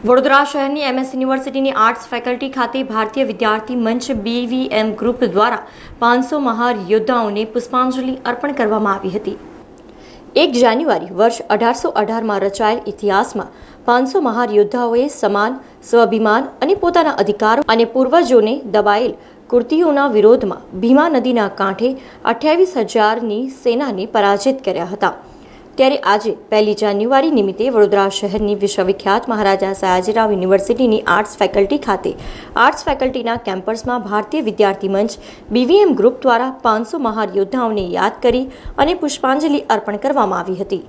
વડોદરા શહેરની એમએસ યુનિવર્સિટીની arts faculty ખાતે ભારતીય વિદ્યાર્થી મંચ બીવીએમ ગ્રુપ દ્વારા 500 મહાર યોદ્ધાઓને પુષ્પાંજલિ અર્પણ કરવામાં આવી હતી। 1 જાન્યુઆરી વર્ષ 1818માં રચાયેલ ઇતિહાસમાં 500 મહાર યોદ્ધાઓએ સમાન સ્વાભિમાન અને પોતાના અધિકારો અને પૂર્વજોને દબાયેલ કૃતિઓના વિરોધમાં ભીમા નદીના કાંઠે 28,000ની સેનાને પરાજિત કર્યા હતા। ત્યારે આજે 1 જાન્યુઆરી નિમિત્તે વડોદરા શહેરની વિશ્વવિખ્યાત મહારાજા સયાજીરાવ યુનિવર્સિટીની આર્ટ્સ ફેકલ્ટી ખાતે આર્ટ્સ ફેકલ્ટીના કેમ્પસમાં ભારતીય વિદ્યાર્થી મંચ બીવીએમ ગ્રુપ દ્વારા 500 મહાર યોદ્ધાઓને યાદ કરી અને પુષ્પાંજલિ અર્પણ કરવામાં આવી હતી।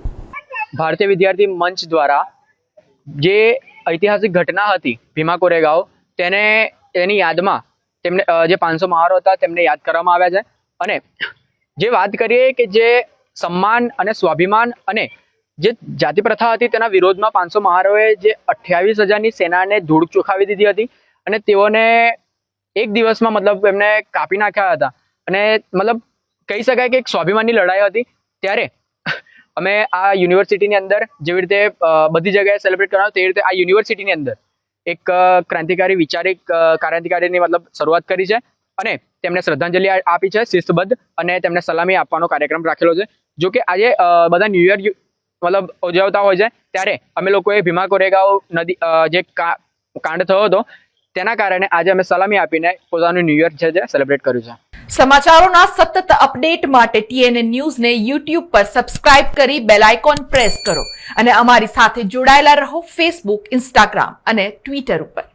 ભારતીય વિદ્યાર્થી મંચ દ્વારા જે ઐતિહાસિક ઘટના હતી ભીમા કોરેગાંવ તેની યાદમાં તેમને જે 500 મહારો હતા તેમને યાદ કરવામાં આવ્યા છે। અને જે વાત કરીએ કે જે सम्मान અને સ્વાભિમાન અને જે જાતિ પ્રથા હતી તેના વિરોધમાં 500 મહારોએ જે 28,000ની સેનાને ધૂળ ચોખાવી દીધી હતી અને તેઓને એક દિવસમાં મતલબ એમને કાપી નાખ્યા હતા। અને મતલબ કહી શકાય કે એક સ્વાભિમાનની લડાઈ હતી। ત્યારે અમે આ યુનિવર્સિટીની અંદર જેવી રીતે બધી જગ્યાએ સેલિબ્રેટ કરવાનું તે રીતે આ યુનિવર્સિટીની અંદર એક ક્રાંતિકારી ક્રાંતિકારીની મતલબ શરૂઆત કરી છે અને તેમને શ્રદ્ધાંજલિ આપી છે શિસ્તબદ્ધ અને તેમને સલામી આપવાનો કાર્યક્રમ રાખેલો છે। જો કે આજે બધા ન્યૂ યર મતલબ ઉજવતા હોય છે ત્યારે અમે લોકોએ ભીમા કોરેગાંવ નદી જે કાંડ થયો હતો તેના કારણે આજે અમે સલામી આપીને પોતાનું ન્યૂ યર છે સેલિબ્રેટ કર્યું છે। સમાચારોના સતત અપડેટ માટે TNN ન્યૂઝને YouTube પર સબસ્ક્રાઇબ કરી બેલ આઇકોન પ્રેસ કરો અને અમારી સાથે જોડાયેલા રહો Facebook, Instagram અને Twitter ઉપર।